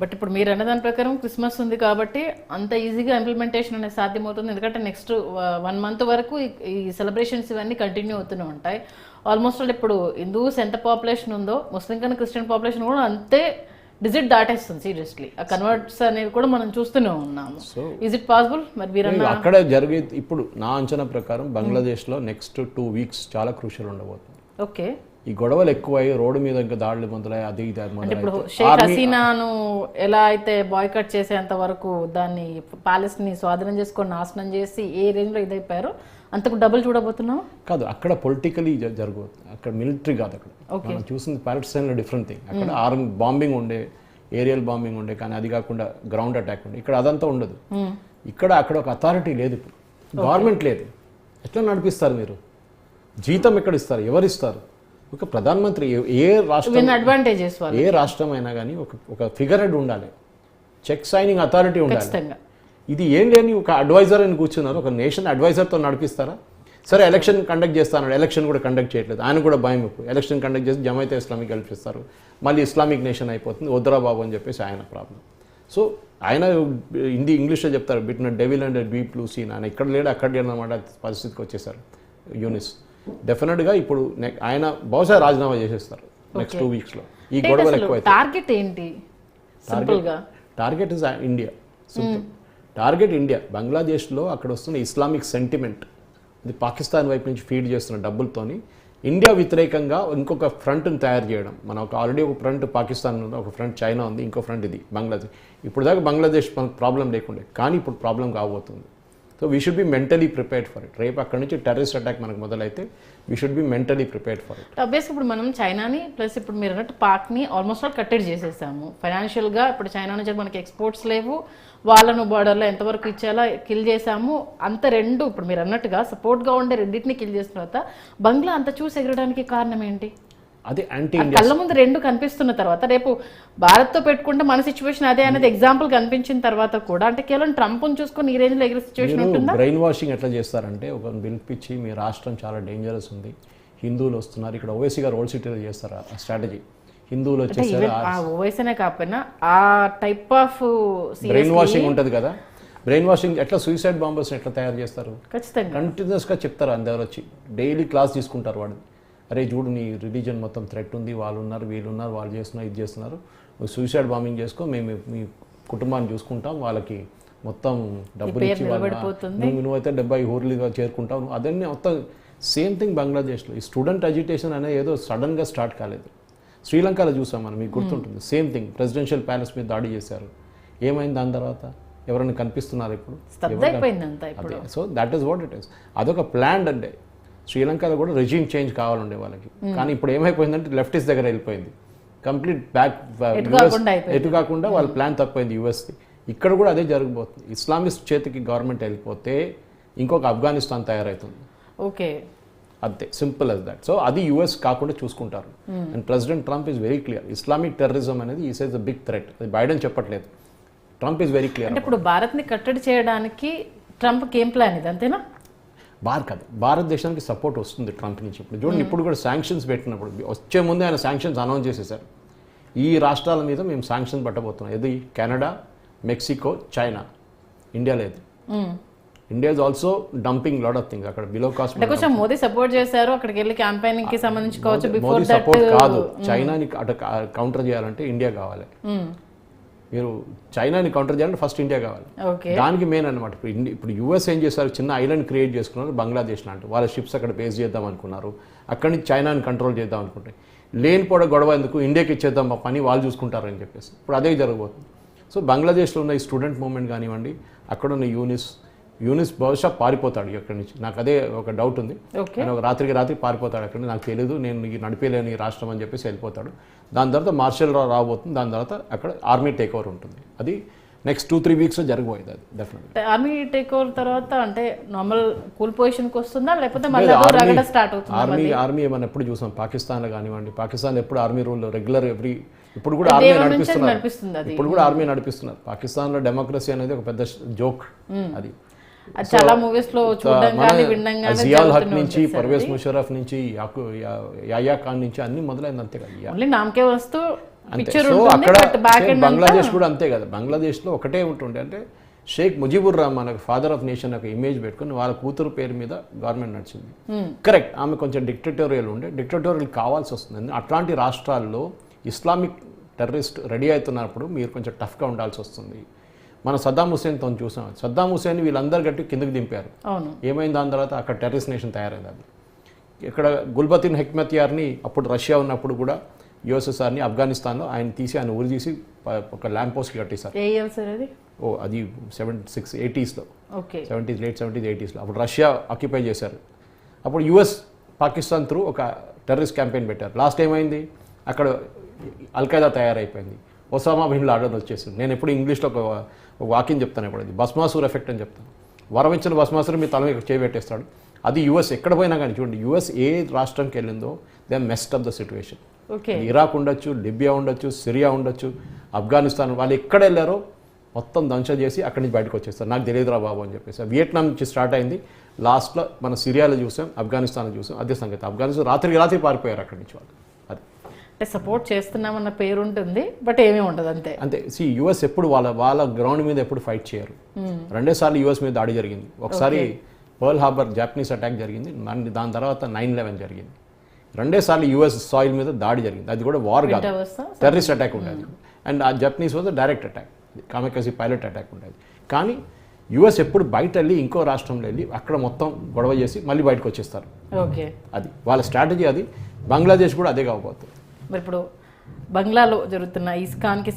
But ఇప్పుడు మీరు అన్న దాని ప్రకారం క్రిస్మస్ ఉంది కాబట్టి అంత ఈజీగా ఇంప్లిమెంటేషన్ అనేది సాధ్యమవుతుంది. ఎందుకంటే నెక్స్ట్ 1 month వరకు ఈ సెలబ్రేషన్స్ ఇవన్నీ కంటిన్యూ అవుతూనే ఉంటాయి. ఆల్మోస్ట్ ఆల్ ఇప్పుడు హిందూస్ ఎంత పాపులేషన్ ఉందో ముస్లిం కన్నా క్రిస్టియన్ పాపులేషన్ కూడా అంతే డిజిట్ దాటేస్తుంది సీరియస్లీ. ఆ కన్వర్ట్స్ అనేవి కూడా మనం చూస్తూనే ఉన్నాము. Is it possible? మరి మీరు అక్కడ జరిగే ఇప్పుడు నా అంచనా ప్రకారం బంగ్లాదేశ్లో నెక్స్ట్ 2 weeks చాలా క్రూషియల్ ఉండబోతుంది. ఓకే, ఈ గొడవలు ఎక్కువై రోడ్డు మీద ఇంకా దాడులు మొదలై అది ఇది ఇప్పుడు షేక్ హసీనాను ఎలా అయితే బాయ్కట్ చేసేంత వరకు దాన్ని ప్యాలెస్ ని స్వాధీనం చేసుకొని నాశనం చేసి ఏ రేంజ్ లో ఇదైపోయారో అంతకు డబుల్ చూడబోతున్నాం కాదు. అక్కడ పొలిటికలీ జరగబోతుంది, అక్కడ మిలిటరీ కాదు. అక్కడ మనం చూసింది ప్యాలెస్టైన్లో డిఫరెంట్ థింగ్. అక్కడ ఆర్మీ బాంబింగ్ ఉండే, ఏరియల్ బాంబింగ్ ఉండే, కానీ అది కాకుండా గ్రౌండ్ అటాక్ ఉండే. ఇక్కడ అదంతా ఉండదు. ఇక్కడ అక్కడ ఒక అథారిటీ లేదు, ఇప్పుడు గవర్నమెంట్ లేదు. ఎట్లా నడిపిస్తారు మీరు? జీతం ఎక్కడ ఇస్తారు? ఎవరు ఇస్తారు? ఒక ప్రధానమంత్రి ఏ రాష్ట్రం అయినా కానీ ఒక ఫిగర్ హెడ్ ఉండాలి, చెక్ సైనింగ్ అథారిటీ ఉండాలి. ఇది ఏం లేని ఒక అడ్వైజర్ అని కూర్చున్నారు. ఒక నేషన్ అడ్వైజర్తో నడిపిస్తారా? సరే ఎలక్షన్ కండక్ట్ చేస్తాను, ఎలక్షన్ కూడా కండక్ట్ చేయట్లేదు. ఆయన కూడా భయం ఎక్కువ. ఎలక్షన్ కండక్ట్ చేసి జమైతే ఇస్లామిక్ గెలిపిస్తారు, మళ్ళీ ఇస్లామిక్ నేషన్ అయిపోతుంది, వద్దురా బాబు అని చెప్పేసి ఆయన ప్రాబ్లం. సో ఆయన ఇంగ్లీష్లో చెప్తారు between devil and deep blue sea. ఆయన ఇక్కడ లేడు అక్కడ లేడు అన్నమాట పరిస్థితికి వచ్చేసారు యూనిస్. డెఫినెట్గా ఇప్పుడు ఆయన బహుశా రాజీనామా చేసేస్తారు నెక్స్ట్ 2 weeks లో. ఈ గొడవలు ఎక్కువ. టార్గెట్ ఏంటి? Target is India. Simple target India. బంగ్లాదేశ్లో అక్కడ వస్తున్న ఇస్లామిక్ సెంటిమెంట్ ఇది పాకిస్తాన్ వైపు నుంచి ఫీడ్ చేస్తున్న డబ్బులతోని ఇండియా వ్యతిరేకంగా ఇంకొక ఫ్రంట్ని తయారు చేయడం. మనం ఆల్రెడీ ఒక ఫ్రంట్ పాకిస్తాన్ ఉంది, ఒక ఫ్రంట్ చైనా ఉంది, ఇంకో ఫ్రంట్ ఇది బంగ్లాదేశ్. ఇప్పుడు దాకా బంగ్లాదేశ్ మనకు ప్రాబ్లం లేకుండే, కానీ ఇప్పుడు ప్రాబ్లం కాబోతుంది. So we should be mentally prepared for it. రేపు అక్కడ నుంచి టెర్రరిస్ట్ అటాక్ మనకు మొదలైతే we should be mentally prepared for it. ఆబ్వియస్గా ఇప్పుడు మనం చైనాని ప్లస్ ఇప్పుడు మీరు అన్నట్టు పాక్ని ఆల్మోస్ట్ ఆల్ కట్టడి చేసేసాము ఫైనాన్షియల్గా. ఇప్పుడు చైనా నుంచి మనకి ఎక్స్పోర్ట్స్ లేవు, వాళ్ళను బార్డర్లో ఎంతవరకు ఇచ్చేలా కిల్ చేసాము. అంత రెండు ఇప్పుడు మీరు అన్నట్టుగా సపోర్ట్గా ఉండే రెండింటిని కిల్ చేసిన తర్వాత బంగ్లా అంత చూసి ఎగరడానికి కారణం ఏంటి? అదే యాంటీ కళ్ళ ముందు రెండు కనిపిస్తున్న తర్వాత రేపు భారత్తో పెట్టుకుంటే మన సిచ్యువేషన్ అదే అనేది ఎగ్జాంపుల్ కనిపించిన తర్వాత కూడా అంటే కేవలం ట్రంప్ని చూసుకొని ఈ రేంజ్లో ఎగిరే సిచ్యువేషన్ ఉంటుందా? బ్రెయిన్ వాషింగ్ ఎట్లా చేస్తారంటే ఒక పిలిపించి మీ రాష్ట్రం చాలా డేంజరస్ ఉంది, హిందువులు వస్తున్నారు, ఇక్కడ ఓవైసీ గారు ఓల్డ్ సిటీలో చేస్తారు ఆ స్ట్రాటజీ. హిందువులు వచ్చేసారు, ఓవైసీనే కాకపోయినా ఆ టైప్ ఆఫ్ బ్రెయిన్ వాషింగ్ ఉంటుంది కదా. బ్రెయిన్ వాషింగ్ ఎట్లా సూసైడ్ బాంబర్స్ ఎట్లా తయారు చేస్తారు? ఖచ్చితంగా కంటిన్యూస్గా చెప్తారు, అందరు వచ్చి డైలీ క్లాస్ తీసుకుంటారు వాడిని. అరే చూడు నీ రిలీజన్ మొత్తం థ్రెట్ ఉంది, వాళ్ళు ఉన్నారు, వీళ్ళు ఉన్నారు, వాళ్ళు చేస్తున్నారు, ఇది చేస్తున్నారు, నువ్వు సూసైడ్ బాంబింగ్ చేసుకో, మేము మీ కుటుంబాన్ని చూసుకుంటాం, వాళ్ళకి మొత్తం డబ్బులు ఇచ్చి నువ్వైతే 70 ఊర్లుగా చేరుకుంటావు. అదన్నీ మొత్తం సేమ్ థింగ్ బంగ్లాదేశ్లో. ఈ స్టూడెంట్ అజిటేషన్ అనేది ఏదో సడన్గా స్టార్ట్ కాలేదు. శ్రీలంకలో చూసాం మనం, మీకు గుర్తుంటుంది. సేమ్ థింగ్, ప్రెసిడెన్షియల్ ప్యాలెస్ మీద దాడి చేశారు. ఏమైంది దాని తర్వాత? ఎవరైనా కనిపిస్తున్నారు ఇప్పుడు? So that is what it is. అదొక ప్లాన్ అంటే శ్రీలంకలో కూడా రెజ్యూమ్ చేంజ్ కావాలండే వాళ్ళకి. కానీ ఇప్పుడు ఏమైపోయిందంటే లెఫ్టిస్ట్ దగ్గర వెళ్ళిపోయింది, కంప్లీట్ బ్యాక్ ఎటు కాకుండా వాళ్ళ ప్లాన్ తప్పైంది యూఎస్ది. ఇక్కడ కూడా అదే జరగబోతుంది. ఇస్లామిస్ట్ చేతికి గవర్నమెంట్ వెళ్ళిపోతే ఇంకొక ఆఫ్ఘనిస్తాన్ తయారవుతుంది. ఓకే, అంతే, సింపుల్ అస్ దట్. సో అది యూఎస్ కాకుండా చూసుకుంటారు. And president Trump is very clear, Islamic terrorism అనేది ఈస్ ఎ బిగ్ థ్రెట్. అది బైడెన్ చెప్పట్లేదు, ట్రంప్ ఈజ్ వెరీ క్లియర్. ఇప్పుడు భారత్ని కట్టడి చేయడానికి ట్రంప్ ఏం ప్లాన్ ఇది, అంతేనా? కాదు, భారతదేశానికి సపోర్ట్ వస్తుంది ట్రంప్ నుంచి. ఇప్పుడు చూడండి, ఇప్పుడు కూడా శాంక్షన్స్ పెట్టినప్పుడు వచ్చే ముందే ఆయన శాంక్షన్స్ అనౌన్స్ చేసేసారు. ఈ రాష్ట్రాల మీద మేము శాంక్షన్స్ పట్టబోతున్నాం. ఇది కెనడా, మెక్సికో, చైనా. ఇండియా లేదు. India is also dumping lot of things అక్కడ బిలో కాస్ట్. కొంచెం మోదీ సపోర్ట్ చేశారు అక్కడికి వెళ్ళి క్యాంపెయినింగ్ కి సంబంధించి కావచ్చు. మోదీ సపోర్ట్ కాదు, చైనాని కౌంటర్ చేయాలంటే ఇండియా కావాలి. మీరు చైనాని కౌంటర్ చేయాలంటే ఫస్ట్ ఇండియా కావాలి. దానికి మెయిన్ అనమాట. ఇప్పుడు యూఎస్ ఏం చేశారు, చిన్న ఐలాండ్ క్రియేట్ చేసుకున్నారు బంగ్లాదేశ్ లాంటి. వాళ్ళ షిప్స్ అక్కడ బేస్ చేద్దాం అనుకున్నారు, అక్కడి నుంచి చైనాని కంట్రోల్ చేద్దాం అనుకుంటే లేనిపోడ గొడవ ఎందుకు, ఇండియాకి ఇచ్చేద్దాం మా పని, వాళ్ళు చూసుకుంటారని చెప్పేసి ఇప్పుడు అదే జరగబోతుంది. సో బంగ్లాదేశ్లో ఉన్న ఈ స్టూడెంట్ మూవ్మెంట్ కానివ్వండి, అక్కడ ఉన్న యూనిస్ బహుశా పారిపోతాడు అక్కడి నుంచి. నాకు అదే ఒక డౌట్ ఉంది. ఆయన ఒక రాత్రి పారిపోతాడు అక్కడ, నాకు తెలియదు, నేను నడిపేలేని రాష్ట్రం అని చెప్పేసి వెళ్ళిపోతాడు. దాని తర్వాత మార్షల్ లా రాబోతుంది, దాని తర్వాత అక్కడ ఆర్మీ టేక్ ఓవర్ ఉంటుంది. అది నెక్స్ట్ 2-3 weeks జరగబోయేది. అది డెఫినెట్లీ ఆర్మీ టేక్ ఓవర్ తర్వాత అంటే నార్మల్ కూల్ పొజిషన్కి వస్తుందా, లేకపోతే మళ్ళీ స్టార్ట్ అవుతుంది? ఆర్మీ మనం ఎప్పుడు చూసాం పాకిస్తాన్లో కానివ్వండి, పాకిస్తాన్లో ఎప్పుడు ఆర్మీ రూల్ రెగ్యులర్ ఇప్పుడు కూడా ఆర్మీ నడిపిస్తున్నారు. ఇప్పుడు కూడా ఆర్మీ నడిపిస్తున్నారు. పాకిస్తాన్లో డెమోక్రసీ అనేది ఒక పెద్ద జోక్. అది చాలా మూవీస్ లో చూడడం కానీ వినడం కానీ, జియాల్ హక్ నుంచి, పర్వేజ్ ముషర్రఫ్ నుంచి, యాయా ఖాన్ నుంచి అన్ని మొదలైంది. అంతే కదా, ఓన్లీ నామకే వస్తూ అంతే. పిక్చర్ సో ఉంటుంది అక్కడ but back same end Bangladesh కూడా అంతే కదా. బంగ్లాదేశ్లో ఒకటే ఉంటుండే అంటే Sheikh Mujibur Rahman father of nation ఒక ఇమేజ్ పెట్టుకుని వాళ్ళ కూతురు పేరు మీద గవర్నమెంట్ నడిచింది. కరెక్ట్, ఆమె కొంచెం డిక్టటోరియల్ ఉండే, డిక్టటోరియల్ కావాల్సి వస్తుంది. అట్లాంటి రాష్ట్రాల్లో ఇస్లామిక్ టెర్రరిస్ట్ రెడీ అవుతున్నప్పుడు మీరు కొంచెం టఫ్గా ఉండాల్సి వస్తుంది. మనం సద్దాం హుసేన్తో చూసాం. సద్దాం హుసేన్ వీళ్ళందరూ గట్టి కిందకి దింపారు. అవును. ఏమైంది దాని తర్వాత అక్కడ టెర్రరిస్ట్ నేషన్ తయారైంది. అది ఇక్కడ గుల్బతిన్ హెక్మతియార్ని అప్పుడు రష్యా ఉన్నప్పుడు కూడా యుఎస్ఎస్ఆర్ని ఆఫ్ఘనిస్తాన్లో ఆయన తీసి ఆయన ఊరి తీసి ఒక ల్యాంప్ పోస్ట్కి కట్టేశారు. ఏ ఇయర్ సార్ అది? అది 80s okay. 70s late 70s 80sలో అప్పుడు రష్యా ఆక్యుపై చేశారు. అప్పుడు యుఎస్ పాకిస్తాన్ త్రూ ఒక టెర్రరిస్ట్ క్యాంపెయిన్ పెట్టారు. లాస్ట్ ఏమైంది అక్కడ అల్ఖైదా తయారైపోయింది. ఒసామా బిన్ లాడెన్ వచ్చేసింది. నేను ఎప్పుడు ఇంగ్లీష్లో ఒక వాక్యం చెప్తాను, ఇప్పుడు అది భస్మాసూర్ ఎఫెక్ట్ అని చెప్తాను. వరమించిన భస్మాసురు మీ తల మీద చేయబెట్టేస్తాడు. అది యుఎస్ ఎక్కడ పోయినా కానీ చూడండి, యుఎస్ ఏ రాష్ట్రంకి వెళ్ళిందో they మెస్ట్ of the situation. Okay. Iraq ఉండొచ్చు, లిబియా ఉండొచ్చు, సిరియా ఉండొచ్చు, ఆఫ్ఘనిస్తాన్, వాళ్ళు ఎక్కడ వెళ్ళారో మొత్తం ధ్వంసం చేసి అక్కడి నుంచి బయటకు వచ్చేస్తారు. నాకు తెలియదురా బాబు అని చెప్పేసి వియట్నాం నుంచి స్టార్ట్ అయింది. లాస్ట్లో మన సిరియాలో చూసాం, ఆఫ్ఘనిస్తాన్లో చూసాం. అదే సంగతి. ఆఫ్ఘనిస్తాన్ రాత్రి పారిపోయారు అక్కడి నుంచి వాళ్ళు. అది అంటే సపోర్ట్ చేస్తున్నామన్న పేరు ఉంటుంది బట్ ఏమీ ఉండదు అంతే. అంతే. యుఎస్ ఎప్పుడు వాళ్ళ గ్రౌండ్ మీద ఎప్పుడు ఫైట్ చేయరు. రెండేసార్లు యుఎస్ మీద దాడి జరిగింది. ఒకసారి పర్ల్ హార్బర్ జాపనీస్ అటాక్ జరిగింది, దాని తర్వాత 9/11 జరిగింది. రెండేసార్లు యుఎస్ సాయిల్ మీద దాడి జరిగింది. అది కూడా వార్ కాదు, టెర్రరిస్ట్ అటాక్ ఉండేది. అండ్ ఆ Japanese was direct attack, kamikaze pilot attack ఉండేది. కానీ యుఎస్ ఎప్పుడు బయట వెళ్ళి ఇంకో రాష్ట్రంలో వెళ్ళి అక్కడ మొత్తం గొడవ చేసి మళ్ళీ బయటకు వచ్చేస్తారు. ఓకే. అది వాళ్ళ స్ట్రాటజీ. అది బంగ్లాదేశ్ కూడా అదే కాకపోతుంది. మరి ఇప్పుడు బంగ్లాలో జరుగుతున్న ఇస్కాన్కి